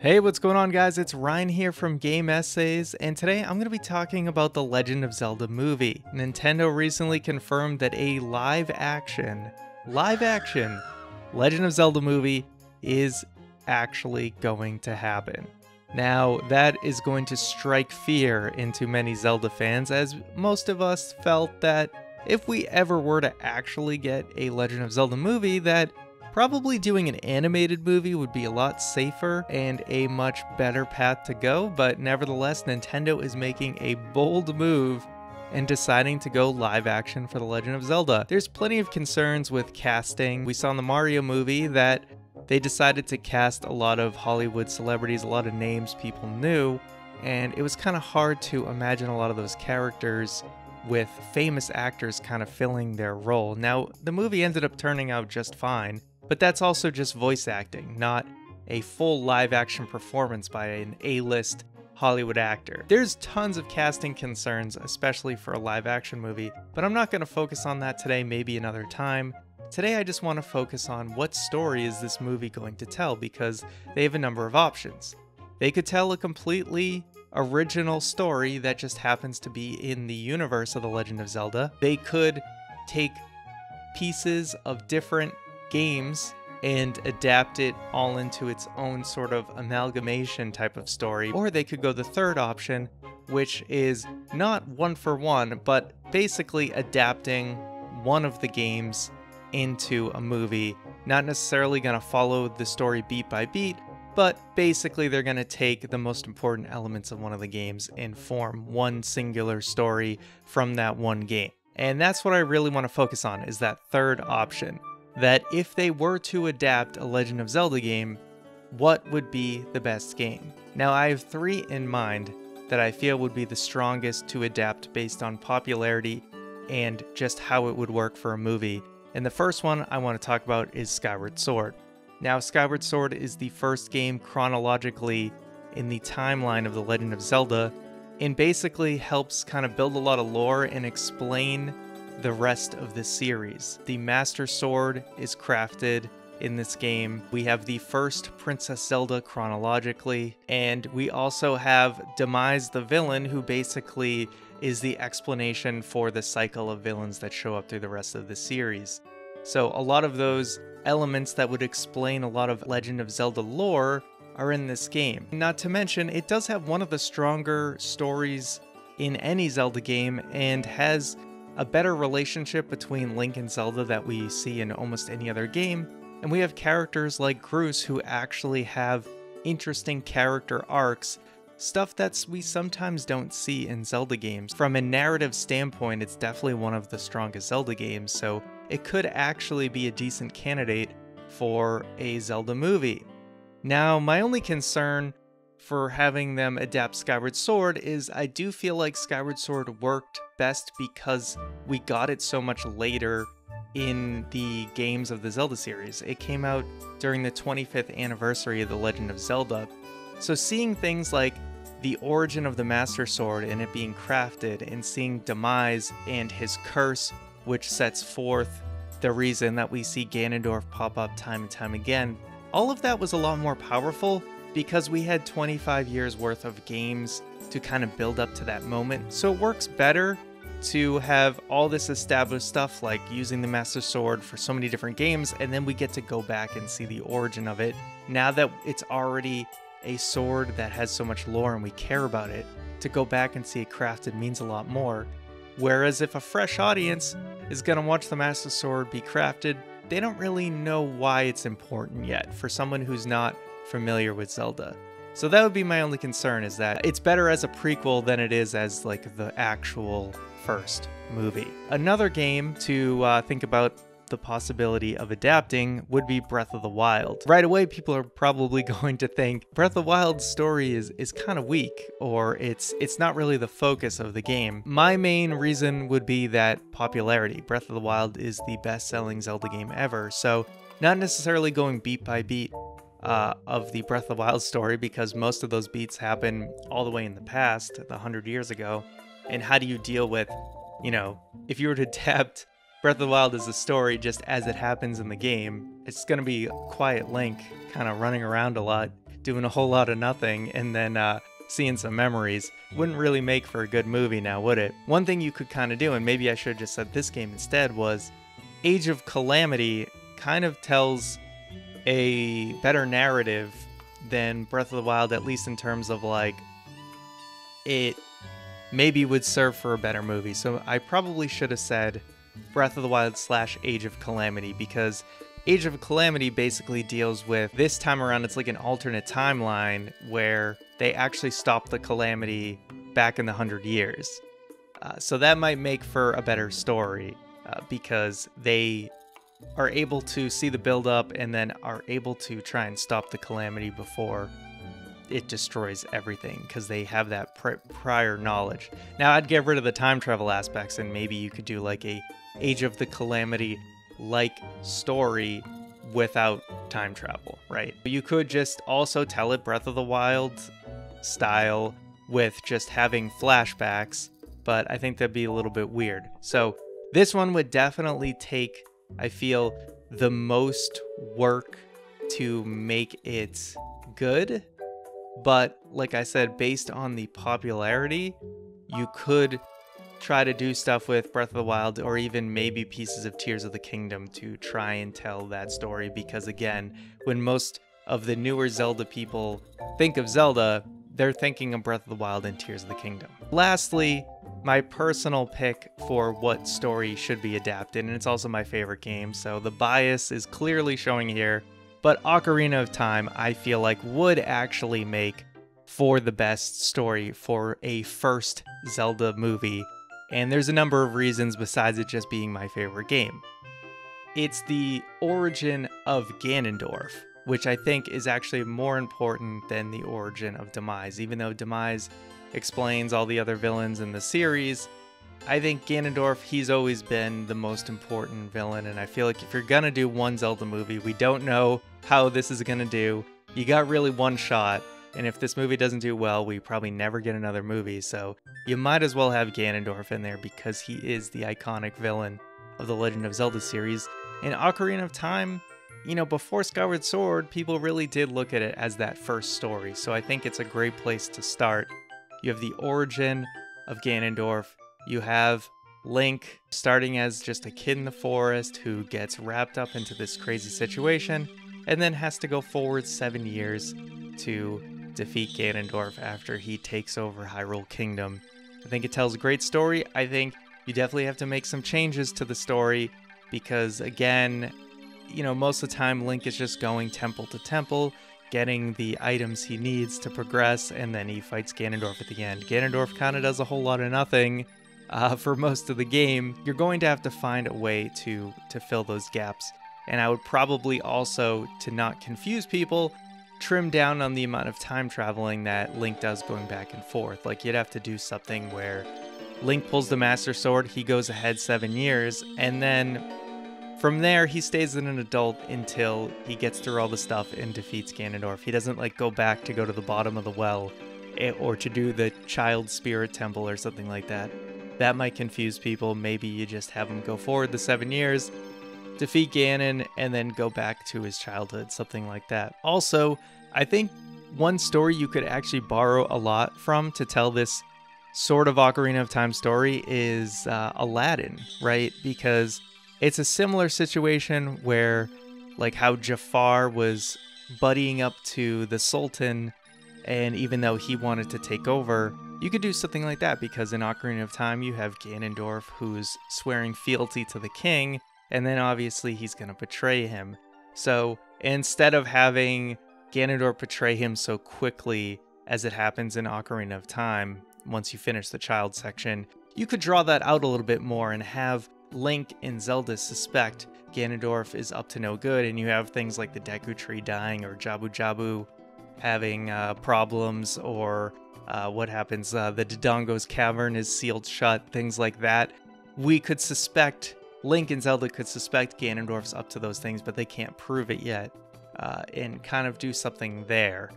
Hey, what's going on, guys? It's Ryan here from Game Essays, and today I'm going to be talking about the Legend of Zelda movie. Nintendo recently confirmed that a live-action Legend of Zelda movie is actually going to happen. Now, that is going to strike fear into many Zelda fans, as most of us felt that if we ever were to actually get a Legend of Zelda movie, that probably doing an animated movie would be a lot safer and a much better path to go, but nevertheless, Nintendo is making a bold move and deciding to go live action for The Legend of Zelda. There's plenty of concerns with casting. We saw in the Mario movie that they decided to cast a lot of Hollywood celebrities, a lot of names people knew, and it was kind of hard to imagine a lot of those characters with famous actors kind of filling their role. Now, the movie ended up turning out just fine, but that's also just voice acting, not a full live-action performance by an A-list Hollywood actor. There's tons of casting concerns, especially for a live-action movie, but I'm not going to focus on that today, maybe another time. Today I just want to focus on what story is this movie going to tell, because they have a number of options. They could tell a completely original story that just happens to be in the universe of The Legend of Zelda. They could take pieces of different games and adapt it all into its own sort of amalgamation type of story. Or they could go the third option, which is not one for one, but basically adapting one of the games into a movie. Not necessarily going to follow the story beat by beat, but basically they're going to take the most important elements of one of the games and form one singular story from that one game. And that's what I really want to focus on, is that third option. That if they were to adapt a Legend of Zelda game, what would be the best game? Now, I have three in mind that I feel would be the strongest to adapt based on popularity and just how it would work for a movie. And the first one I want to talk about is Skyward Sword. Now, Skyward Sword is the first game chronologically in the timeline of The Legend of Zelda, and basically helps kind of build a lot of lore and explain the rest of the series. The Master Sword is crafted in this game. We have the first Princess Zelda chronologically, and we also have Demise the villain, who basically is the explanation for the cycle of villains that show up through the rest of the series. So a lot of those elements that would explain a lot of Legend of Zelda lore are in this game. Not to mention, it does have one of the stronger stories in any Zelda game and has a better relationship between Link and Zelda that we see in almost any other game, and we have characters like Groose who actually have interesting character arcs, stuff that we sometimes don't see in Zelda games. From a narrative standpoint, it's definitely one of the strongest Zelda games, so it could actually be a decent candidate for a Zelda movie. Now, my only concern for having them adapt Skyward Sword is I do feel like Skyward Sword worked best because we got it so much later in the games of the Zelda series. It came out during the 25th anniversary of The Legend of Zelda. So seeing things like the origin of the Master Sword and it being crafted, and seeing Demise and his curse, which sets forth the reason that we see Ganondorf pop up time and time again, all of that was a lot more powerful because we had 25 years worth of games to kind of build up to that moment. So it works better to have all this established stuff like using the Master Sword for so many different games, and then we get to go back and see the origin of it. Now that it's already a sword that has so much lore and we care about it, to go back and see it crafted means a lot more. Whereas if a fresh audience is going to watch the Master Sword be crafted, they don't really know why it's important yet for someone who's not familiar with Zelda. So that would be my only concern, is that it's better as a prequel than it is as like the actual first movie. Another game to think about the possibility of adapting would be Breath of the Wild. Right away, people are probably going to think Breath of the Wild's story is kind of weak, or it's not really the focus of the game. My main reason would be that popularity. Breath of the Wild is the best-selling Zelda game ever, so not necessarily going beat by beat of the Breath of the Wild story, because most of those beats happen all the way in the past, 100 years ago. And how do you deal with, if you were to adapt Breath of the Wild as a story just as it happens in the game, it's going to be quiet Link kind of running around a lot, doing a whole lot of nothing and then seeing some memories. Wouldn't really make for a good movie now, would it? One thing you could kind of do, and maybe I should have just said this game instead, was Age of Calamity kind of tells a better narrative than Breath of the Wild, at least in terms of like it maybe would serve for a better movie. So I probably should have said Breath of the Wild / Age of Calamity, because Age of Calamity basically deals with, this time around it's like an alternate timeline where they actually stopped the calamity back in the 100 Years. So that might make for a better story because they are able to see the build-up and then are able to try and stop the calamity before it destroys everything, because they have that prior knowledge. Now, I'd get rid of the time travel aspects, and maybe you could do like a Age of the Calamity like story without time travel, right? You could just also tell it Breath of the Wild style with just having flashbacks, but I think that'd be a little bit weird. So this one would definitely take, I feel, the most work to make it good. But like I said, based on the popularity, you could try to do stuff with Breath of the Wild, or even maybe pieces of Tears of the Kingdom to try and tell that story. Because again, when most of the newer Zelda people think of Zelda, they're thinking of Breath of the Wild and Tears of the Kingdom. Lastly, my personal pick for what story should be adapted, and it's also my favorite game, so the bias is clearly showing here, but Ocarina of Time, I feel like, would actually make for the best story for a first Zelda movie, and there's a number of reasons besides it just being my favorite game. It's the origin of Ganondorf, which I think is actually more important than the origin of Demise. Even though Demise explains all the other villains in the series, I think Ganondorf, he's always been the most important villain, and I feel like if you're gonna do one Zelda movie, we don't know how this is gonna do. You got really one shot, and if this movie doesn't do well, we probably never get another movie, so you might as well have Ganondorf in there because he is the iconic villain of the Legend of Zelda series. In Ocarina of Time, you know, before Skyward Sword, people really did look at it as that first story, so I think it's a great place to start. You have the origin of Ganondorf, you have Link starting as just a kid in the forest who gets wrapped up into this crazy situation, and then has to go forward 7 years to defeat Ganondorf after he takes over Hyrule Kingdom. I think it tells a great story. I think you definitely have to make some changes to the story because, again, you know, most of the time Link is just going temple to temple, getting the items he needs to progress, and then he fights Ganondorf at the end. Ganondorf kind of does a whole lot of nothing for most of the game. You're going to have to find a way to fill those gaps. And I would probably also, to not confuse people, trim down on the amount of time traveling that Link does going back and forth. Like, you'd have to do something where Link pulls the Master Sword, he goes ahead 7 years, and then from there he stays an adult until he gets through all the stuff and defeats Ganondorf. He doesn't like go back to go to the bottom of the well or to do the child spirit temple or something like that. That might confuse people. Maybe you just have him go forward the 7 years, defeat Ganon, and then go back to his childhood, something like that. Also, I think one story you could actually borrow a lot from to tell this sort of Ocarina of Time story is Aladdin, right? Because it's a similar situation where, like, how Jafar was buddying up to the Sultan, and even though he wanted to take over, you could do something like that, because in Ocarina of Time you have Ganondorf who's swearing fealty to the king, and then obviously he's going to betray him. So instead of having Ganondorf betray him so quickly as it happens in Ocarina of Time, once you finish the child section, you could draw that out a little bit more and have Link and Zelda suspect Ganondorf is up to no good, and you have things like the Deku Tree dying, or Jabu Jabu having problems, or what happens, the Dodongo's cavern is sealed shut, things like that. We could suspect, Link and Zelda could suspect Ganondorf's up to those things, but they can't prove it yet, and kind of do something there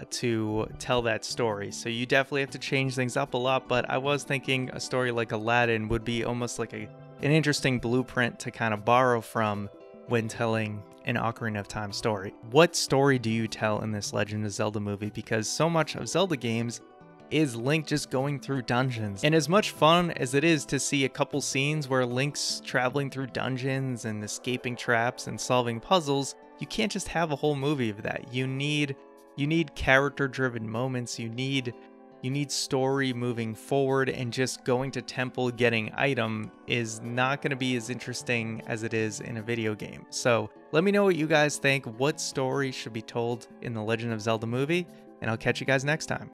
to tell that story. So you definitely have to change things up a lot, but I was thinking a story like Aladdin would be almost like an interesting blueprint to kind of borrow from when telling an Ocarina of Time story. What story do you tell in this Legend of Zelda movie? Because so much of Zelda games is Link just going through dungeons. And as much fun as it is to see a couple scenes where Link's traveling through dungeons and escaping traps and solving puzzles, you can't just have a whole movie of that. You need character-driven moments. You need story moving forward, and just going to temple getting item is not going to be as interesting as it is in a video game. So let me know what you guys think. What story should be told in the Legend of Zelda movie? And I'll catch you guys next time.